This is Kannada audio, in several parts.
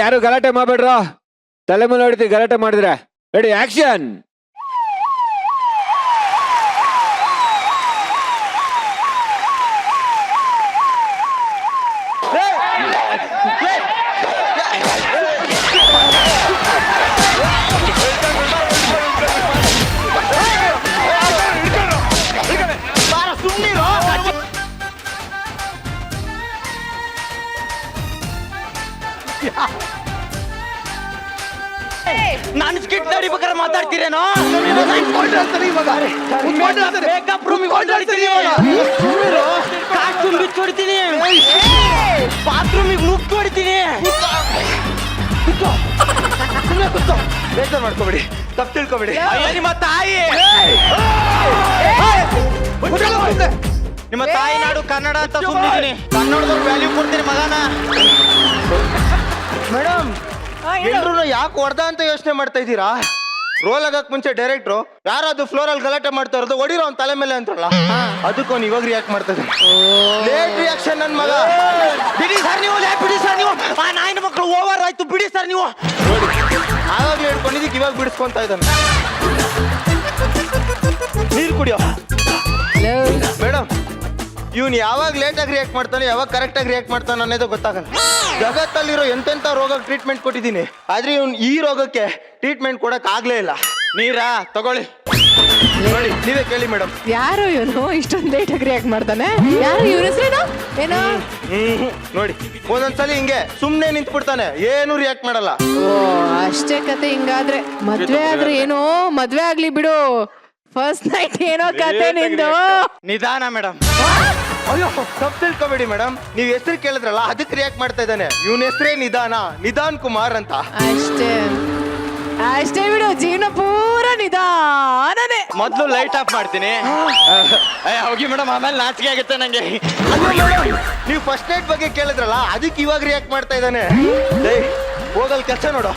ಯಾರು ಗಲಾಟೆ ಮಾಡ್ಬೇಡ್ರ, ತಲೆ ಮೇಲೆ ಹೊಡಿತೀವಿ ಗಲಾಟೆ ಮಾಡಿದ್ರೆ. Ready, action. ನಾನು ಸ್ಕಿಟ್ ನಡಿಬೇಕಾದ್ರೆ ಮಾತಾಡ್ತೀರೇನೋ? ಕಾಸ್ಟ್ಯೂಮ್ ಬಿಚ್ಚು ಹೊಡಿತೀನಿ, ಬಾತ್ರೂಮಿಗೆ ನುಗ್ಗಿ ಹೊಡಿತೀನಿ. ಬೇಜಾರು ಮಾಡ್ಕೋಬೇಡಿ, ತಪ್ಪು ತಿಳ್ಕೊಬೇಡಿ. ನಿಮ್ಮ ತಾಯಿ, ನಿಮ್ಮ ತಾಯಿ ನಾಡು ಕನ್ನಡ ಅಂತ ಸುಮ್ಮನಿದ್ದೀನಿ. ಕನ್ನಡದವ್ರು ವ್ಯಾಲ್ಯೂ ಕೊಡ್ತೀನಿ ಮಗನ. ಮೇಡಮ್, ಎಲ್ರು ಯಾಕೆ ಹೊಡೆದ ಅಂತ ಯೋಚನೆ ಮಾಡ್ತಾ ಇದ್ದೀರಾ? ರೋಲ್ ಆಗಕ್ ಮುಂಚೆ ಡೈರೆಕ್ಟ್ರು ಯಾರಾದ್ರು ಫ್ಲೋರ್ ಅಲ್ಲಿ ಗಲಾಟೆ ಮಾಡ್ತಾ ಇರೋದು ಹೊಡಿರೋ ಅವ್ನ ತಲೆ ಮೇಲೆ ಅಂತಲ್ಲ, ಅದಕ್ಕೆ ಅವ್ನು ಇವಾಗ ರಿಯಾಕ್ಟ್ ಮಾಡ್ತಾ ಇದ್ದಾನೆ. ಲೇಟ್ ರಿಯಾಕ್ಷನ್ ನನ್ ಮಗ. ಬಿಡಿ ಸರ್ ನೀವು, ಬಿಡಿ ಸರ್ ನೀವು. ಆ ನಾಯಿನ ಮಕ್ಕಳು ಓವರ್ ಆಯ್ತು, ಬಿಡಿ ಸರ್ ನೀವು. ನೋಡಿ, ಆವಾಗ್ಲೇ ಹಿಡ್ಕೊಂಡಿದ್ದಕ್ಕೆ ಇವಾಗ ಬಿಡಿಸ್ಕೊಂತ ಇದ್ದಾನೆ. ನೀರು ಕುಡಿಯೋ ಮೇಡಮ್. ಇವ್ನು ಯಾವಾಗ ಲೇಟಾಗಿ ರಿಯಾಕ್ಟ್ ಮಾಡ್ತಾನೆ, ಯಾವಾಗ ಕರೆಕ್ಟಾಗಿ ರಿಯಾಕ್ಟ್ ಮಾಡ್ತಾನೆ ಅನ್ನೋದು ಗೊತ್ತಾಗಲ್ಲ. ಜಗತ್ತಲ್ಲಿರೋ ಎಂತೆಂಥ ರೋಗಕ್ಕೆ ಟ್ರೀಟ್ಮೆಂಟ್ ಕೊಟ್ಟಿದ್ದೀನಿ, ಆದ್ರೆ ಇವ್ನು ಈ ರೋಗಕ್ಕೆ ಟ್ರೀಟ್ಮೆಂಟ್ ಕೊಡಕ್ ಆಗ್ಲೇ ಇಲ್ಲ. ನೀರಾ ತಗೊಳ್ಳಿ. ನೋಡಿ, ನೀವೇ ಕೇಳಿ ಮೇಡಮ್. ಯಾರು ಇವನು ಇಷ್ಟೊಂದು ಲೇಟಾಗಿ ರಿಯಾಕ್ಟ್ ಮಾಡ್ತಾನೆ? ಯಾರು ಇವ್ರ ಹೆಸರೇನು? ಏನೋ ನೋಡಿ, ಒಂದೊಂದ್ಸಲಿ ಹಿಂಗೆ ಸುಮ್ನೆ ನಿಂತು ಬಿಡ್ತಾನೆ, ಏನು ರಿಯಾಕ್ಟ್ ಮಾಡಲ್ಲ. ಓ ಅಷ್ಟೇ ಕತೆ. ಹಿಂಗಾದ್ರೆ ಮದ್ವೆ ಆದ್ರೆ ಏನೋ, ಮದ್ವೆ ಆಗ್ಲಿ ಬಿಡು, ಫಸ್ಟ್ ನೈಟ್ ಏನೋ ಕತೆ ನಿಂದು. ನಿಧಾನ ಮೇಡಮ್. ಅಯ್ಯೋ, ತಪ್ಪು ತಿಳ್ಕೊಬೇಡಿ ಮೇಡಮ್. ನೀವ್ ಹೆಸರು ಕೇಳಿದ್ರಲ್ಲ, ಅದಕ್ಕೆ ರಿಯಾಕ್ಟ್ ಮಾಡ್ತಾ ಇದ್ದಾನೆ. ಇವನ ಹೆಸರೇ ನಿಧಾನ್ ಕುಮಾರ್ ಅಂತ. ಅಷ್ಟೇ ಅಷ್ಟೇ ಬಿಡು, ಜೀವನ ಪೂರ ನಿಧಾನನೇ. ಮೊದ್ಲು ಲೈಟ್ ಆಫ್ ಮಾಡ್ತೀನಿ. ಹೋಗಿ ಮೇಡಮ್, ಆಮೇಲೆ ನಾಚಿಕೆ ಆಗುತ್ತೆ ನಂಗೆ. ನೀವು ಫಸ್ಟ್ ನೈಟ್ ಬಗ್ಗೆ ಕೇಳಿದ್ರಲ್ಲ, ಅದಕ್ಕೆ ಇವಾಗ ರಿಯಾಕ್ಟ್ ಮಾಡ್ತಾ ಇದ್ದಾನೆ. ಹೋಗಲ್ ಕೆಲಸ ನೋಡು.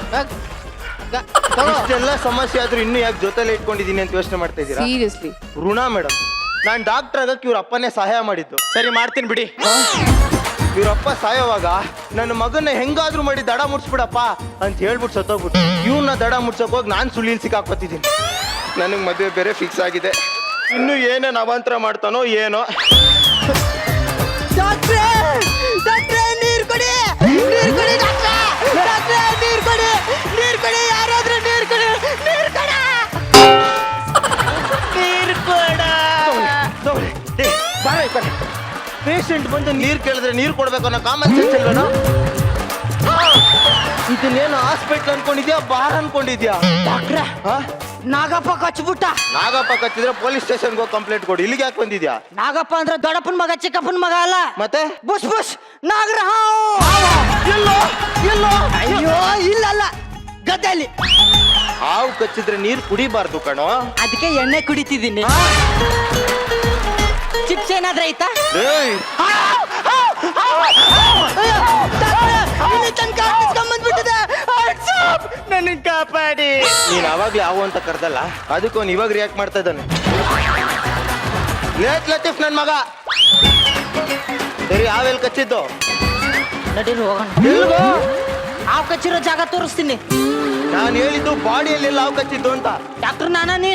ಇಷ್ಟೆಲ್ಲ ಸಮಸ್ಯೆ ಆದ್ರೂ ಇನ್ನು ಯಾಕೆ ಜೊತೆಲಿ ಇಟ್ಕೊಂಡಿದೀನಿ ಅಂತ ಯೋಚನೆ ಮಾಡ್ತಾ ಇದ್ದೀರಾ? ಸೀರಿಯಸ್ಲಿ ಋಣ ಮೇಡಮ್. ನಾನ್ ಡಾಕ್ಟರ್ ಆಗಕ್ಕೆ ಇವ್ರ ಅಪ್ಪನೇ ಸಹಾಯ ಮಾಡಿದ್ದು. ಸರಿ, ಮಾಡ್ತೀನಿ ಬಿಡಿ. ಇವ್ರಪ್ಪ ಸಾಯೋವಾಗ ನನ್ನ ಮಗನ್ನ ಹೆಂಗಾದ್ರೂ ಮಾಡಿ ದಡ ಮುಡ್ಸ್ಬಿಡಪ್ಪ ಅಂತ ಹೇಳ್ಬಿಟ್ಟು ಸತ್ತೋಗ್ಬಿಟ್ಟು, ಇವ್ನ ದಡ ಮುಡ್ಸಕ್ ಹೋಗಿ ನಾನ್ ಸುಳ್ಳಿಲ್ ಸಿಕ್ಕಾಕೋತಿದ್ದೀನಿ. ನನಗ್ ಮದುವೆ ಬೇರೆ ಫಿಕ್ಸ್ ಆಗಿದೆ. ಇನ್ನು ಏನೇನ್ ಅವಾಂತರ ಮಾಡ್ತಾನೋ ಏನೋ. ನೀರ್ ಕೊಡಿ, ನೀರ್ ಕೊಡಿ ಡಾಕ್ಟ್ರೆ, ನೀರ್ ಕೊಡಿ, ನೀರ್ ಕೊಡಿ, ಯಾರಾದ್ರೂ ನೀರ್ ಕೊಡಿ, ನೀರ್ ಕೊಡ, ನೀರ್ ಕೊಡ. ಪೇಷಂಟ್ ಬಂದು ನೀರ್ ಕೇಳಿದ್ರೆ ನೀರ್ ಕೊಡ್ಬೇಕು ಅನ್ನೋ ಕಾಮನ್ ಸೆನ್ಸ್ ಇಲ್ವೇನೋ? ಇದನ್ನೇನು ಹಾಸ್ಪಿಟ್ಲ್ ಅನ್ಕೊಂಡಿದ್ಯಾ, ಬಾರ್ ಅನ್ಕೊಂಡಿದ್ಯಾ? ಡಾಕ್ಟ್ರೆ, ನಾಗಪ್ಪ ಕಚ್ಬಿಟ್ಟ. ನಾಗಪ್ಪ ಕಚ್ಚಿದ್ರೆ ಪೊಲೀಸ್ ಸ್ಟೇಷನ್ಗೆ ಹೋಗಿ ಕಂಪ್ಲೇಂಟ್ ಕೊಡಿ. ಇಲ್ಲಿಗೆ ಯಾಕೆ ಬಂದಿದ್ಯಾ? ನಾಗಪ್ಪ ಅಂದ್ರೆ ದೊಡ್ಡಪ್ಪನ ಮಗ, ಚಿಕ್ಕಪ್ಪನ ಮಗ ಅಲ್ಲ. ಮತ್ತೆ ಬುಷ್ ಬುಷ್ ನಾಗರ ಎಲ್ಲೋ ಎಲ್ಲೋ. ಅಯ್ಯೋ ಇಲ್ಲಲ್ಲ, ಗದ್ದೆಯಲ್ಲಿ. ಹಾವು ಕಚ್ಚಿದ್ರೆ ನೀರ್ ಕುಡಿಬಾರ್ದು ಕಣೋ. ಅದಕ್ಕೆ ಎಣ್ಣೆ ಕುಡಿತಿದ್ದೀನಿ. ಚಿಪ್ಸ್ ಏನಾದ್ರೆ ಐತಾ? ನನ್ನ ಕಾಪಾಡಿ. ನೀನ್ ಅವಾಗ್ಲೇ ಹಾವು ಅಂತ ಕರ್ದಲ್ಲ, ಅದಕ್ಕೆ ಅವ್ನು ಇವಾಗ ರಿಯಾಕ್ಟ್ ಮಾಡ್ತಾ ಇದ್ದಾನೆ. ಲೇಟ್ ಲತೀಫ್ ನನ್ ಮಗ. ಸರಿ, ಹಾವೆಲ್ ಕಚ್ಚಿದ್ದು? ನಡೀರಿ ಹೋಗೋಣ. ಹಾವು ಕಚ್ಚಿರೋ ಜಾಗ ತೋರಿಸ್ತೀನಿ. ನಾನು ಹೇಳಿದ್ದು ಬಾಡಿಯಲ್ಲಿ ಹಾವು ಕಚ್ಚಿದ್ದು ಅಂತ. ಡಾಕ್ಟರ್ ನಾನೇ.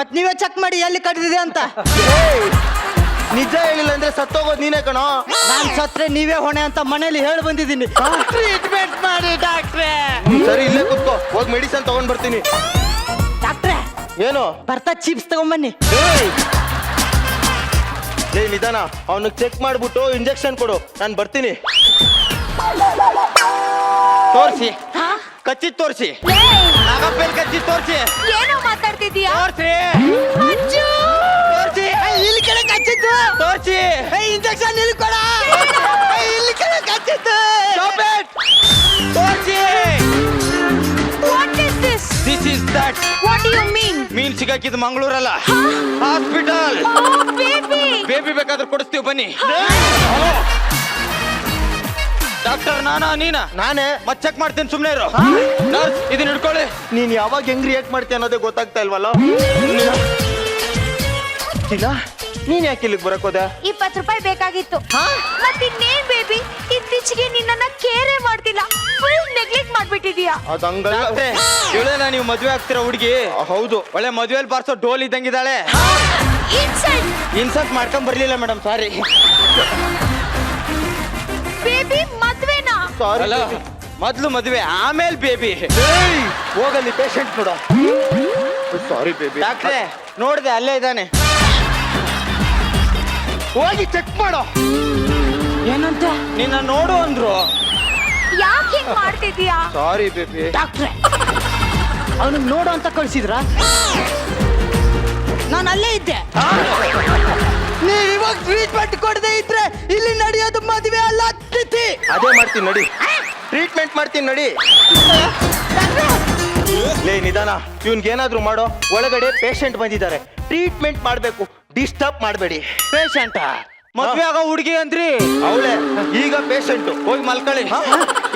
ಮತ್ ನೀವೇ ಚೆಕ್ ಮಾಡಿ ಎಲ್ಲಿ ಕಟ್ಟಿದೆ ಅಂತ. ನಿಜ ಹೇಳಿಲ್ಲ ಅಂದ್ರೆ ಸತ್ತೋಗೋದು ನೀನೇ ಕಣೋ. ನಾನ್ ಸತ್ರೆ ನೀವೇ ಹೊಣೆ ಅಂತ ಮನೇಲಿ ಹೇಳಿ ಬಂದಿದ್ದೀನಿ. ಟ್ರೀಟ್ಮೆಂಟ್ ಮಾಡಿ ಡಾಕ್ಟ್ರೆ. ಸರಿ, ಇಲ್ಲೇ ಕುತ್ಕೋ, ಹೋಗಿ ಮೆಡಿಸನ್ ತಗೊಂಡ್ ಬರ್ತೀನಿ. ಡಾಕ್ಟ್ರೆ, ಏನು ಬರ್ತಾ ಚಿಪ್ಸ್ ತಗೊಂಬನ್ನಿ. ಏ ನಿಧಾನ, ಅವನಿಗೆ ಚೆಕ್ ಮಾಡ್ಬಿಟ್ಟು ಇಂಜೆಕ್ಷನ್ ಕೊಡು, ನಾನು ಬರ್ತೀನಿ. ತೋರ್ಸಿ, ಕಚ್ಚಿದ್ ತೋರ್ಸಿ. ನಾಗಪ್ಪಲ್ ಕಚ್ಚಿದ್ ತೋರ್ಸಿ. ಏನೋ ಮಾತಾಡ್ತಿದ್ಯಾ? ತೋರ್ಸಿ, ತೋರ್ಸಿ. ಇಲ್ಲಿ ಕಡೆ ಕಚ್ಚಿದ್ದು ತೋರ್ಸಿ. ಇಂಜೆಕ್ಷನ್ ಇಲ್ಲಿ ಕೊಡ. ಇಲ್ಲಿ ಕಡೆ ಕಚ್ಚಿದ್ದು ತೋರ್ಸಿ. What is this? This is that. What do you mean? ಮೀನ್ ಸಿಗಾಕಿದ್ ಮಂಗಳೂರಲ್ಲ, ಹಾಸ್ಪಿಟಲ್. Oh baby. ಬೇಬಿ ಬೇಕಾದ್ರೆ ಕೊಡಿಸ್ತೀವಿ, ಬನ್ನಿ. ಡಾಕ್ಟರ್ ನೀನಾ? ನಾನೇ. ಮತ್ ಚೆಕ್ ಮಾಡ್ತೀನಿ, ಸುಮ್ನೆ ಇರು. ನರ್ಸ್, ಇದನ್ನ ಹಿಡ್ಕೊಳ್ಳಿ. ನೀನ್ ಯಾವಾಗ ಹೆಂಗ್ ರಿಯಾಕ್ಟ್ ಮಾಡ್ತೀಯ ಅನ್ನೋದೇ ಗೊತ್ತಾಗ್ತಾ ಇಲ್ವಲ್ಲ. ನೀನ್ ಯಾಕೆ ಇಲ್ಲಿಗೆ ಬರಕ್ ಹೋದೆ? 20 ರೂಪಾಯಿ ಬೇಕಾಗಿತ್ತು. ಮತ್ತಿನ್ನೇನ್ ಬೇಬಿ, ಇದ್ದಿದ್ದು ಇತ್ತೀಚೆಗೆ ನಿನ್ನನ್ನ ಕೇರೆ ಮಾಡ್ತಿಲ್ಲ, ಫುಲ್ ನೆಗ್ಲೆಕ್ಟ್ ಮಾಡ್ಬಿಟ್ಟಿದೀಯಾ. ಅದಂಗಲ್ಲ. ಇವಳೇನಾ ನೀವು ಮದ್ವೆ ಆಗ್ತಿರೋ ಹುಡುಗಿ? ಹೌದು. ಒಳ್ಳೆ ಮದ್ವೆಲ್ ಬಾರ್ಸೋ ಡೋಲ್ ಇದ್ದಂಗಿದ್ದಾಳೆ. ಇನ್ಸಲ್ಟ್ ಮಾಡ್ಕೊಂಡ್ ಬರ್ಲಿಲ್ಲ ಮೇಡಮ್, ಸಾರಿ. ಬೇಬಿ ಮದ್ವೆನಾ? ಸಾರಿ ಅಲ್ಲ, ಮೊದ್ಲು ಮದ್ವೆ ಆಮೇಲೆ ಬೇಬಿ. ಹೋಗಲ್ಲಿ ಪೇಷಂಟ್ ನೋಡ. Sorry baby. ಡಾಕ್ಟ್ರೆ ನೋಡ್ದೆ ಅಲ್ಲೇ ಇದ್ದಾನೆ. ಹೋಗಿ ಚೆಕ್ ಮಾಡೋ. ಏನಂತ? ನಿನ್ನ ನೋಡು ಅಂದ್ರು. ಯಾಕೆ ಹಿಂಗ್ ಮಾಡ್ತಿದೀಯಾ? Sorry baby. ಡಾಕ್ಟ್ರೆ ಅವನಿಗೆ ನೋಡು ಅಂತ ಕಳ್ಸಿದ್ರ? ನಾನು ಅಲ್ಲೇ ಇದ್ದೆ. ನೀವ್ ಇವಾಗ ಟ್ರೀಟ್ಮೆಂಟ್ ಕೊಡದೆ ಇದ್ರೆ ಇಲ್ಲಿ ನಡೆಯೋದು ಮದುವೆ ಅಲ್ಲ ತಿಥಿ. ಅದೇ ಮಾಡ್ತೀನಿ ನಡಿ. ಟ್ರೀಟ್ಮೆಂಟ್ ಮಾಡ್ತೀನಿ ನಡಿ. ಲೇ ನಿಧಾನ, ಇವ್ನ್ಗೇನಾದ್ರೂ ಮಾಡೋ. ಒಳಗಡೆ ಪೇಷಂಟ್ ಬಂದಿದ್ದಾರೆ, ಟ್ರೀಟ್ಮೆಂಟ್ ಮಾಡ್ಬೇಕು. ಡಿಸ್ಟರ್ಬ್ ಮಾಡಬೇಡಿ. ಪೇಷಂಟ ಮದ್ವೆ ಆಗೋ ಹುಡುಗಿ ಅಂದ್ರಿ? ಅವಳೆ ಈಗ ಪೇಷಂಟ್. ಹೋಗಿ ಮಲ್ಕೊಳ್ಳಿ.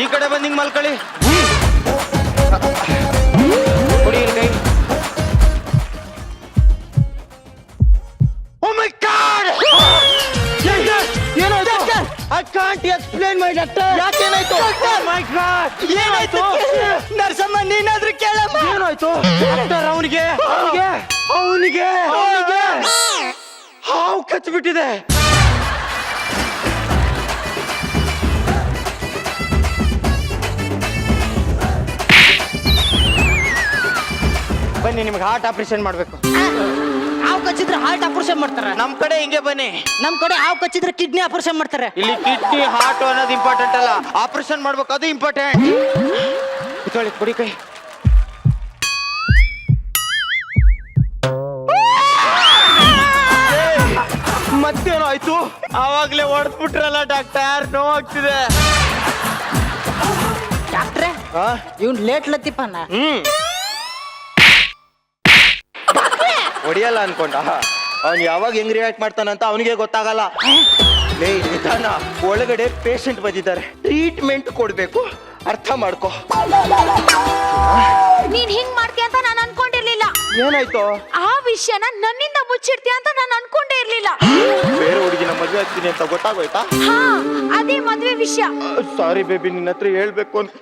ಈ ಕಡೆ ಬಂದ್ ಹಿಂಗ್ ಮಲ್ಕೊಳ್ಳಿ. ಕೊಡಿ ಇಲ್ಲಿ ಕೈ. Oh my god! ಏನಾಯ್ತು? I can't explain my doctor. ಯಾಕೇನಾಯ್ತು? ಮೈ ಗಾಡ್, ಏನಾಯ್ತು? ನರ್ಸಮ್ಮ ನೀನಾದ್ರೂ ಕೇಳಮ್ಮ. ಏನಾಯ್ತು? ಡಾಕ್ಟರ್ ಅವನಿಗೆ ಹಾವು ಕಚ್ಚಿಬಿಟ್ಟಿದೆ. ಬನ್ನಿ, ನಿಮ್ಗೆ ಹಾರ್ಟ್ ಆಪರೇಷನ್ ಮಾಡ್ಬೇಕು. ಹಾವು ಕಚ್ಚಿದ್ರೆ ಹಾರ್ಟ್ ಆಪರೇಷನ್ ಮಾಡ್ತಾರೆ. ನಮ್ ಕಡೆ ಹಿಂಗೆ ಬನ್ನಿ. ನಮ್ ಕಡೆ ಹಾವು ಕಚ್ಚಿದ್ರೆ ಕಿಡ್ನಿ ಆಪರೇಷನ್ ಮಾಡ್ತಾರೆ. ಇಲ್ಲಿ ಕಿಡ್ನಿ ಹಾರ್ಟ್ ಅನ್ನೋದು ಇಂಪಾರ್ಟೆಂಟ್ ಅಲ್ಲ, ಆಪರೇಷನ್ ಮಾಡ್ಬೇಕು ಅದು ಇಂಪಾರ್ಟೆಂಟ್. ಇತ್ತೊಳಿ ಕೊಡಿ ಕೈ. ಮತ್ತೇನೋ ಆಯ್ತು? ಆವಾಗ್ಲೇ ಹೊಡೆದ್ಬಿಟ್ರಲ್ಲ ಡಾಕ್ಟರ್, ನೋವಾಗ್ತಿದೆ. ಡಾಕ್ಟ್ರೆ ಆ? ಇವ್ನ್ ಲೇಟ್ ಲತ್ತಿಪ್ಪನ. ಹೊಡಿಯಲ್ಲ ಅನ್ಕೊಂಡ. ಅವ್ನು ಯಾವಾಗ ಹೆಂಗ್ ರಿಯಾಕ್ಟ್ ಮಾಡ್ತಾನಂತ ಅವನಿಗೆ ಗೊತ್ತಾಗಲ್ಲ. ಲೇ ನಿಧಾನ, ಒಳಗಡೆ ಪೇಷಂಟ್ ಬಂದಿದ್ದಾರೆ, ಟ್ರೀಟ್ಮೆಂಟ್ ಕೊಡ್ಬೇಕು. ಅರ್ಥ ಮಾಡ್ಕೋ. ನೀನ್ ಹಿಂಗ್ ಮಾಡ್ತೀಯ ಅಂತ ನಾನು ಅನ್ಕೊಂಡಿರ್ಲಿಲ್ಲ. ಏನಾಯ್ತು? ಆ ವಿಷಯನ ನನ್ನಿಂದ ಮುಚ್ಚಿಡ್ತೀಯ ಅಂತ ನಾನು ಅನ್ಕೊಂಡೇ ಇರ್ಲಿಲ್ಲ. ಬೇರೆ ಹುಡುಗಿನ ಮದುವೆ ಆಗ್ತೀನಿ ಅಂತ ಗೊತ್ತಾಗೋಯ್ತಾ? ಹಾ, ಅದೇ ಮದ್ವೆ ವಿಷಯ. ಸಾರಿ ಬೇಬಿ, ನಿನ್ನ ಹತ್ರ ಹೇಳ್ಬೇಕು ಅಂತ.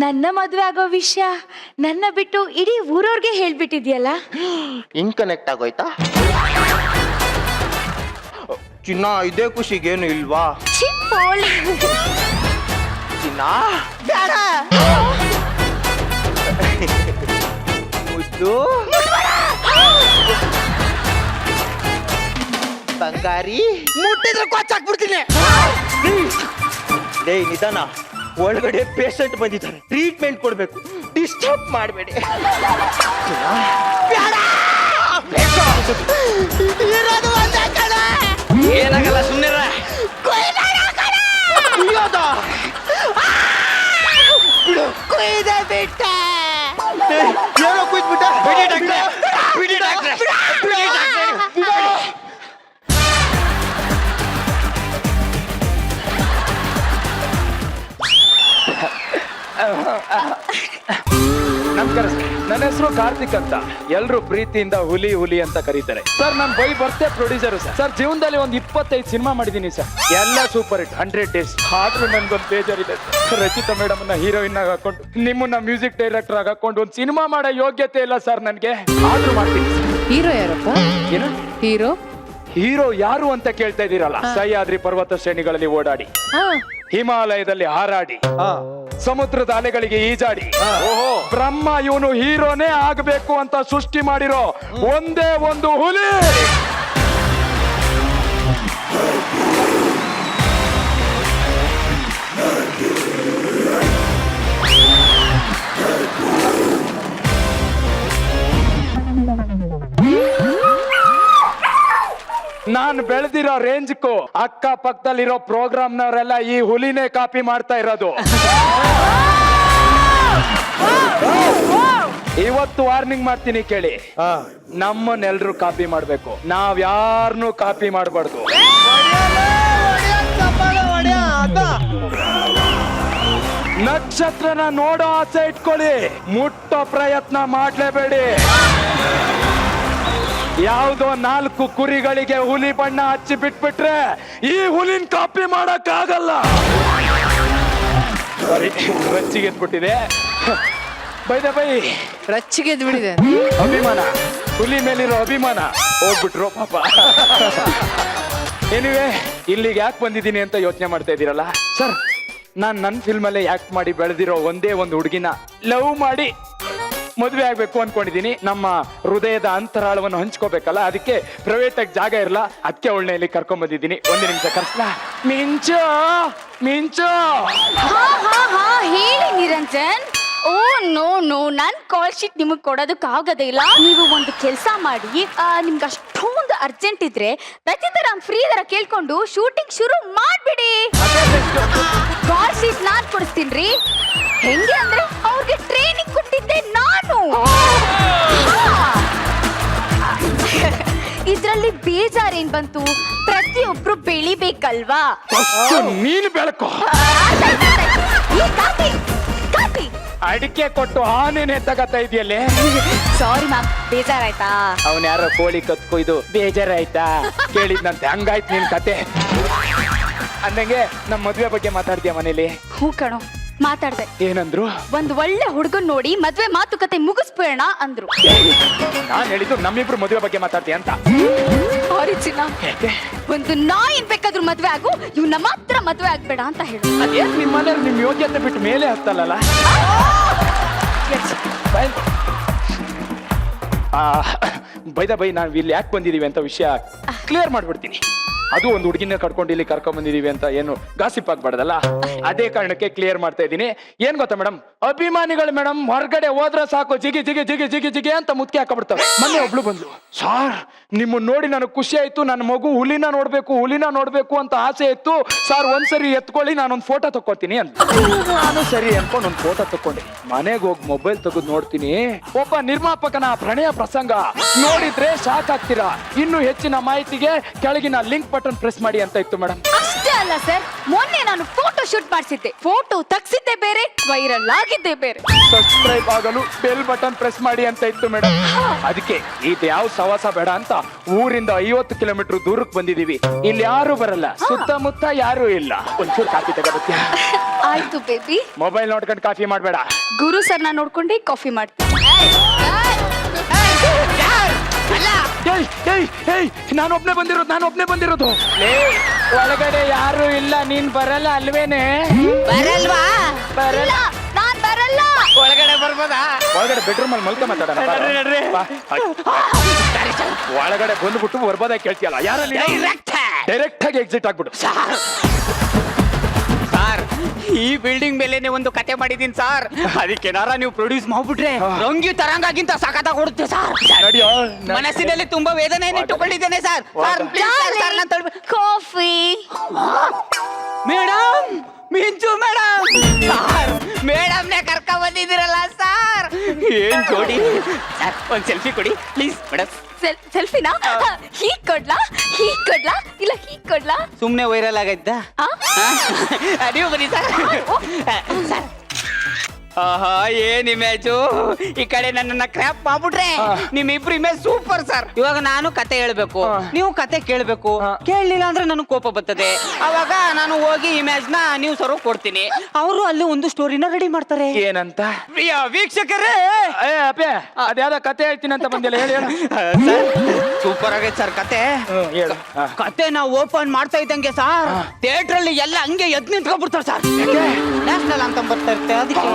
ನನ್ನ ಮದ್ವೆ ಆಗೋ ವಿಷಯ ನನ್ನ ಬಿಟ್ಟು ಇಡೀ ಊರವ್ರಿಗೆ ಹೇಳ್ಬಿಟ್ಟಿದ್ಯಲ್ಲ. ಹಿಂಗ್ ಕನೆಕ್ಟ್ ಆಗೋಯ್ತಾ? ಚಿನ್ನ, ಇದೇ ಖುಷಿಗೇನು ಇಲ್ವಾ? ಚಿಪ್ಪೋಳಿ. ಚಿನ್ನ ಮುದ್ದು ಬಂಗಾರಿ, ಮುಟ್ಟಿದ್ರೆ ಕೊಚ್ಚಾಕ್ಬಿಡ್ತೀನಿ. ಲೇ ನಿಧಾನ, ಒಳಗಡೆ ಪೇಷಂಟ್ ಬಂದಿದ್ದಾರೆ, ಟ್ರೀಟ್ಮೆಂಟ್ ಕೊಡ್ಬೇಕು. ಡಿಸ್ಟರ್ಬ್ ಮಾಡಬೇಡಿ. ಇರೋದು ಒಂದೇ ಕಡೆ. ಏನಾಗಲ್ಲ, ಸುಮ್ಮನಿರ. ಕುಯ್ದೆ ಬಿಟ್ಟೆ. ಏನೋ ಕುಯ್ದ್ಬಿಟ್ಟ. ಬಿಡಿ ಡಾಕ್ಟ್ರೆ, ಬಿಡಿ ಡಾಕ್ಟ್ರೆ, ಬಿಡಿ ಡಾಕ್ಟ್ರೆ. ನಮಸ್ಕಾರ ಸರ್, ನನ್ನ ಹೆಸರು ಕಾರ್ತಿಕ್ ಅಂತ. ಎಲ್ರು ಪ್ರೀತಿಯಿಂದ ಹುಲಿ ಹುಲಿ ಅಂತ ಕರೀತಾರೆ ಸರ್. ನಾನು ಬೈ ಬರ್ತೆ ಪ್ರೊಡ್ಯೂಸರ್ ಸರ್. ಜೀವನದಲ್ಲಿ ಒಂದು 25 ಸಿನಿಮಾ ಮಾಡಿದೀನಿ ಸರ್, ಎಲ್ಲ ಸೂಪರ್ ಹಿಟ್, 100 ಡೇಸ್. ಆದ್ರೂ ನನ್ಗೊಂದು ಬೇಜಾರಿದೆ ಸರ್. ರಚಿತಾ ಮೇಡಮ್ ಅನ್ನ ಹೀರೋಯಿನ್ ಆಗಿ ಹಾಕೊಂಡು, ನಿಮ್ಮನ್ನ ಮ್ಯೂಸಿಕ್ ಡೈರೆಕ್ಟರ್ ಆಗಿ ಹಾಕೊಂಡು ಒಂದು ಸಿನಿಮಾ ಮಾಡೋ ಯೋಗ್ಯತೆ ಇಲ್ಲ ಸರ್ ನನ್ಗೆ. ಆದ್ರೂ ಮಾಡ್ತೀನಿ. ಹೀರೋ ಯಾರಪ್ಪ? ಏನು ಹೀರೋ? ಹೀರೋ ಯಾರು ಅಂತ ಕೇಳ್ತಾ ಇದೀರಲ್ಲ. ಸಹ್ಯಾದ್ರಿ ಪರ್ವತ ಶ್ರೇಣಿಗಳಲ್ಲಿ ಓಡಾಡಿ, ಹಿಮಾಲಯದಲ್ಲಿ ಹಾರಾಡಿ, ಸಮುದ್ರದ ಅಲೆಗಳಿಗೆ ಈಜಾಡಿ, ಬ್ರಹ್ಮ ಇವನು ಹೀರೋನೇ ಆಗಬೇಕು ಅಂತ ಸೃಷ್ಟಿ ಮಾಡಿರೋ ಒಂದೇ ಒಂದು ಹುಲಿ. ನಾನು ಬೆಳೆದಿರೋ ರೇಂಜ್ಗೂ ಅಕ್ಕ ಪಕ್ಕದಲ್ಲಿರೋ ಪ್ರೋಗ್ರಾಮ್ನವರೆಲ್ಲ ಈ ಹುಲಿನೇ ಕಾಪಿ ಮಾಡ್ತಾ ಇರೋದು. ಇವತ್ತು ವಾರ್ನಿಂಗ್ ಮಾಡ್ತೀನಿ ಕೇಳಿ, ನಮ್ಮನ್ನೆಲ್ರು ಕಾಪಿ ಮಾಡ್ಬೇಕು, ನಾವ್ ಯಾರನ್ನೂ ಕಾಪಿ ಮಾಡಬಾರ್ದು. ನಕ್ಷತ್ರನ ನೋಡೋ ಆಸೆ ಇಟ್ಕೊಳ್ಳಿ, ಮುಟ್ಟೋ ಪ್ರಯತ್ನ ಮಾಡ್ಲೇಬೇಡಿ. ಯಾವುದೋ 4 ಕುರಿಗಳಿಗೆ ಹುಲಿ ಬಣ್ಣ ಹಚ್ಚಿ ಬಿಟ್ಬಿಟ್ರೆ ಈ ಹುಲಿನ ಕಾಪಿ ಮಾಡಕ್ ಆಗಲ್ಲ. ಸಾರಿ ರಚ್ಚಿಗೆ ಎದ್ಬಿಟ್ಟಿದೆ. ಬೈದ ಬೈ ರಚ್ಚಿಗೆ ಎದ್ಬಿಡಿದೆ. ಅಭಿಮಾನ, ಹುಲಿ ಮೇಲಿರೋ ಅಭಿಮಾನ ಹೋಗ್ಬಿಟ್ರು ಪಾಪ. ಏನಿವೆ ಇಲ್ಲಿಗೆ ಯಾಕೆ ಬಂದಿದ್ದೀನಿ ಅಂತ ಯೋಚನೆ ಮಾಡ್ತಾ ಇದ್ದೀರಲ್ಲ ಸರ್, ನಾನ್ ನನ್ನ ಫಿಲ್ಮಲ್ಲೇ ಯಾಕೆ ಮಾಡಿ ಬೆಳೆದಿರೋ ಒಂದೇ ಒಂದು ಹುಡುಗಿನ ಲವ್ ಮಾಡಿ ಮದುವೆ ಆಗ್ಬೇಕು ಅನ್ಕೊಂಡಿದೀನಿ. ನಮ್ಮ ಹೃದಯದ ಅಂತರಾಳವನ್ನು ಹಂಚ್ಕೋಬೇಕಲ್ಲ, ಅದಕ್ಕೆ ಪ್ರೈವೇಟ್ ಆಗಿ ಜಾಗ ಇರಲ್ಲ, ಅದಕ್ಕೆ ಅವಳನ್ನ ಇಲ್ಲಿ ಕರ್ಕೊಂಡ್ ಬಂದಿದ್ದೀನಿ. ಒಂದು ನಿಮಿಷ ಕರ್ಸ್ಲಾ? ಮಿಂಚು ಮಿಂಚು. ಹಾ ಹಾ ಹಾ ಹೇಳಿ ನಿರಂಜನ್. ಓ ನೋ ನೋ, ನನ್ ಕಾಲ್ ಶೀಟ್ ನಿಮಗ್ ಕೊಡೋದಕ್ಕೆ ಆಗೋದೇ ಇಲ್ಲ. ನೀವು ಒಂದು ಕೆಲಸ ಮಾಡಿ, ನಿಮ್ಗೆ ಅಷ್ಟೊಂದು ಅರ್ಜೆಂಟ್ ಇದ್ರೆ ರಚಿತಾರಾಮ್ ಫ್ರೀ ದರ ಕೇಳ್ಕೊಂಡು ಶೂಟಿಂಗ್ ಶುರು ಮಾಡ್ಬಿಡಿ. ಕಾಲ್ ಶೀಟ್ ನಾನ್ ಕೊಡಿಸ್ತೀನ್ರಿ. ಹೆಂಗೆ ಅಂದ್ರೆ ಅವ್ರಿಗೆ ಟ್ರೈನಿಂಗ್ ಕೊಟ್ಟಿದ್ದೆ ನಾನು. ಇದ್ರಲ್ಲಿ ಬೇಜಾರೇನ್ ಬಂತು? ಪ್ರತಿಯೊಬ್ರು ಬೆಳಿಬೇಕಲ್ವಾ? ನೀನು ಬೆಳಕು. ಈ ಕಾಪಿ ಕಾಪಿ ಅಡಿಕೆ ಕೊಟ್ಟು ಆನೇನೆ ತಗತಾ ಇದೆಯಲ್ಲೇ. Sorry ma'am, ಬೇಜಾರಾಯ್ತಾ? ಅವನ್ ಯಾರೋ ಕೋಳಿ ಕತ್ಕೊಯ್ದು ಬೇಜಾರಾಯ್ತಾ ಕೇಳಿದ್ನಂತೆ, ಹಂಗಾಯ್ತು ನಿನ್ ಕತೆ. ಅಂದಂಗೆ ನಮ್ಮ ಮದ್ವೆ ಬಗ್ಗೆ ಮಾತಾಡ್ತೀಯ ಮನೇಲಿ? ಹೂ ಕಣೋ, ಮಾತಾಡ್ದೆ. ಏನಂದ್ರು? ಒಂದ್ ಒಳ್ಳೆ ಹುಡುಗನ್ ನೋಡಿ ಮದ್ವೆ ಮಾತುಕತೆ ಮುಗಿಸ್ಬೇಡ ಅಂದ್ರು. ನಾನ್ ಹೇಳಿದ್ದು ನಮ್ಮಿಬ್ರು ಮದುವೆ ಬಗ್ಗೆ ಮಾತಾಡ್ತೀಯ ಅಂತ. ಸಾರಿ ಚಿನ್ನ, ಯಾಕೆ? ಒಂದು ನಾಯಿನ್ ಬೇಕಾದ್ರೂ ಮದ್ವೆ ಆಗು, ಇವ್ನ ಮಾತ್ರ ಮದ್ವೆ ಆಗ್ಬೇಡ ಅಂತ ಹೇಳು. ಅದೇನ್ ನಿಮ್ ಮನೇಲಿ ನಿಮ್ ಯೋಗ್ಯತೆ ಬಿಟ್ಟು ಮೇಲೆ ಹತ್ತಲ್ಲ? ಬೈದ ಬೈ ನಾವ್ ಇಲ್ಲಿ ಯಾಕೆ ಬಂದಿದೀವಿ ಅಂತ ವಿಷಯ ಕ್ಲಿಯರ್ ಮಾಡ್ಬಿಡ್ತೀನಿ. ಅದು ಒಂದು ಹುಡುಗಿನ ಕರ್ಕೊಂಡು ಇಲ್ಲಿ ಕರ್ಕೊಂಡ್ ಬಂದಿದೀವಿ ಅಂತ ಏನು ಗಾಸಿಪ್ ಆಗ್ಬಾರ್ದಲ್ಲ, ಅದೇ ಕಾರಣಕ್ಕೆ ಕ್ಲಿಯರ್ ಮಾಡ್ತಾ ಇದ್ದೀನಿ. ಏನ್ ಗೊತ್ತಾ ಮೇಡಮ್, ಅಭಿಮಾನಿಗಳು ಮೇಡಮ್ ಹೊರಗಡೆ ಹೋದ್ರೆ ಸಾಕು ಜಿಗಿ ಜಿಗಿ ಜಿಗಿ ಜಿಗಿ ಜಿಗಿ ಅಂತ ಮುತ್ಕೆ ಹಾಕಬಿಡ್ತಾರೆ. ಮೊನ್ನೆ ಒಬ್ಳು ಬಂದ್ಲು, ಸಾರ್ ನಿಮ್ಮನ್ನ ನೋಡಿ ನನಗೆ ಖುಷಿ ಆಯ್ತು, ನನ್ನ ಮಗು ಹುಲಿನ ನೋಡ್ಬೇಕು ಅಂತ ಆಸೆ ಇತ್ತು ಸಾರ್, ಒಂದ್ಸರಿ ಎತ್ಕೊಳ್ಳಿ ನಾನೊಂದು ಫೋಟೋ ತಕ್ಕೋತೀನಿ ಅಂತ. ನಾನು ಸರಿ ಅನ್ಕೊಂಡು ಒಂದು ಫೋಟೋ ತಕ್ಕೊಂಡೆ. ಮನೆಗೆ ಹೋಗಿ ಮೊಬೈಲ್ ತೆಗೆದು ನೋಡ್ತೀನಿ, ಒಬ್ಬ ನಿರ್ಮಾಪಕನ ಪ್ರಣಯ ಪ್ರಸಂಗ. ನೋಡಿದ್ರೆ ಶಾಕ್ ಆಗ್ತೀರಾ. ಇನ್ನು ಹೆಚ್ಚಿನ ಮಾಹಿತಿಗೆ ಕೆಳಗಿನ ಲಿಂಕ್ ಬಟನ್ ಪ್ರೆಸ್ ಮಾಡಿ ಅಂತ ಇತ್ತು ಮೇಡಮ್. ಅಷ್ಟೇ ಅಲ್ಲ ಸರ್, ಮೊನ್ನೆ ನಾನು ಫೋಟೋ ಶೂಟ್ ಮಾಡಿಸಿದ್ದೆ. ಫೋಟೋ ತಗ್ಸಿದ್ದೆ ಬೇರೆ, ವೈರಲ್ ಆಗಿದ್ದೆ ಬೇರೆ. ಸಬ್ಸ್ಕ್ರೈಬ್ ಆಗಲು ಬೆಲ್ ಬಟನ್ ಪ್ರೆಸ್ ಮಾಡಿ ಅಂತ ಇತ್ತು ಮೇಡಮ್. ಅದಕ್ಕೆ ಇದು ಯಾವ ಸವಾಸ ಬೇಡ ಅಂತ ಊರಿಂದ 50 ಕಿಲೋಮೀಟರ್ ದೂರಕ್ಕೆ ಬಂದಿದೀವಿ. ಇಲ್ಲಿ ಯಾರು ಬರಲ್ಲ, ಸುತ್ತಮುತ್ತ ಯಾರು ಇಲ್ಲ. ಒಂಚೂರು ಕಾಫಿ ತಗೋಬತ್ತೀಯ? ಆಯ್ತು ಬೇಬಿ. ಮೊಬೈಲ್ ನೋಡ್ಕೊಂಡು ಕಾಫಿ ಮಾಡ್ಬೇಡ. ಗುರು ಸರ್ ನಾನು ನೋಡ್ಕೊಂಡೆ ಕಾಫಿ ಮಾಡ್ತೀನಿ. ನಾನು ಒಬ್ನೇ ಬಂದಿರೋದು. ಒಳಗಡೆ ಯಾರು ಇಲ್ಲ, ನೀನ್ ಬರಲ್ಲ ಅಲ್ವೇನೆ? ಬರಲ್ವಾ? ಇಲ್ಲ, ನಾನ್ ಬರಲ್ಲ. ಒಳಗಡೆ ಬರ್ಬೋದಾ? ಒಳಗಡೆ ಬೆಡ್ರೂಮ್ ಅಲ್ಲಿ ಮಲ್ಕ ಮಾತಾಡೋಣ. ಒಳಗಡೆ ಬಂದ್ಬಿಟ್ಟು ಬರ್ಬೋದ ಕೇಳ್ತೀಯಲ್ಲ, ಯಾರಲ್ಲಿ ಡೈರೆಕ್ಟ್ ಆಗಿ ಎಕ್ಸಿಟ್ ಆಗ್ಬಿಡು. ಸರ್, ಈ ಬಿಲ್ಡಿಂಗ್ ಮೇಲೆನೆ ಒಂದು ಕತೆ ಮಾಡಿದೀನಿ ಸರ್. ಅದಕ್ಕೆನಾರ ನೀವು ಪ್ರೊಡ್ಯೂಸ್ ಮಾಡ್ಬಿಟ್ರೆ ರಂಗಿ ತರಂಗಾಗಿಂತ ಸಖತ್ತಾಗಿ ಕೊಡುತ್ತೆ ಸರ್. ನಡಿಯೋ, ಮನಸ್ಸಿನಲ್ಲಿ ತುಂಬಾ ವೇದನೆಯನ್ನು ಇಟ್ಟುಕೊಂಡಿದ್ದೇನೆ ಸರ್. ಕಾಫಿ. ಮೇಡಮ್, ಮಿಂಚು ಮೇಡಮ್. ಸರ್, ಮೇಡಮ್ನೇ ಕರ್ಕೊಂಡ್ ಬಂದಿದ್ದೀರಲ್ಲ ಸರ್, ಏನ್ ಜೋಡಿ. ಸರ್, ಒಂದ್ ಸೆಲ್ಫಿ ಕೊಡಿ ಪ್ಲೀಸ್ ಮೇಡಮ್. ಸೆಲ್ಫಿನಾ? ಹೀಗ್ ಕೊಡ್ಲಾ ಇಲ್ಲ ಹೀಗ್ ಕೊಡ್ಲಾ? ಸುಮ್ನೆ ವೈರಲ್ ಆಗೈತ. ನೀವು ಬನ್ನಿ ಸರ್. ಸರ್, ಆಹಾ ಏನ್ ಇಮೇಜು. ಈ ಕಡೆ ನನ್ನನ್ನ ಕ್ರ್ಯಾಪ್ ಮಾಡ್ಬಿಟ್ರೆ ನಿಮ್ಮಿಬ್ರು ಇಮೇಜ್ ಸೂಪರ್ ಸರ್. ಇವಾಗ ನಾನು ಕತೆ ಹೇಳ್ಬೇಕು, ನೀವು ಕತೆ ಕೇಳ್ಬೇಕು. ಕೇಳಲಿಲ್ಲ ಅಂದ್ರೆ ನನಗೆ ಕೋಪ ಬರ್ತದೆ. ಅವಾಗ ನಾನು ಹೋಗಿ ಇಮೇಜ್ ನ ನೀವು ಸರ್ ಕೊಡ್ತೀನಿ, ಅವರು ಅಲ್ಲಿ ಒಂದು ಸ್ಟೋರಿನ ರೆಡಿ ಮಾಡ್ತಾರೆ. ಏನಂತ? ಪ್ರಿಯ ವೀಕ್ಷಕರೇ, ಅಪ್ಪೆ ಅದ್ಯಾವ್ದ ಕತೆ ಹೇಳ್ತೀನಿ ಅಂತ ಬಂದಿಲ್ಲ, ಹೇಳಿ. ಸರ್ ಸೂಪರ್ ಆಗೈತೆ ಸರ್ ಕತೆ. ಹೇಳು. ಕತೆ ನಾವು ಓಪನ್ ಮಾಡ್ತಾ ಇದ್ದಂಗೆ ಸರ್, ಥಿಯೇಟರ್ ಅಲ್ಲಿ ಎಲ್ಲ ಹಂಗೆ ಎದ್ ನಿಂತ್ಕೊಂಡ್ಬಿಡ್ತಾರೆ ಸರ್. ನ್ಯಾಷನಲ್ ಅಂತ ಬರ್ತಾ ಇರುತ್ತೆ ಅದಕ್ಕೆ.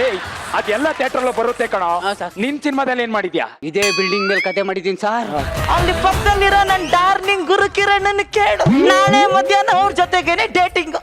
ಏಯ್, ಅದೆಲ್ಲ ಥಿಯೇಟರ್ ಬರುತ್ತೆ ಕಣ. ಸರ್. ನಿನ್ ಸಿನಿಮಾದಲ್ಲಿ ಏನ್ ಮಾಡಿದ್ಯಾ? ಇದೇ ಬಿಲ್ಡಿಂಗ್ ಮೇಲೆ ಕತೆ ಮಾಡಿದೀನಿ ಸರ್. ಅಲ್ಲಿ ಪಕ್ಕದಲ್ಲಿರೋ ನನ್ನ ಡಾರ್ಲಿಂಗ್ ಗುರು ಕಿರಣ್ ಕೇಳು. ನಾಳೆ ಮಧ್ಯಾಹ್ನ ಅವ್ರ ಜೊತೆಗೇನೆ ಡೇಟಿಂಗ್.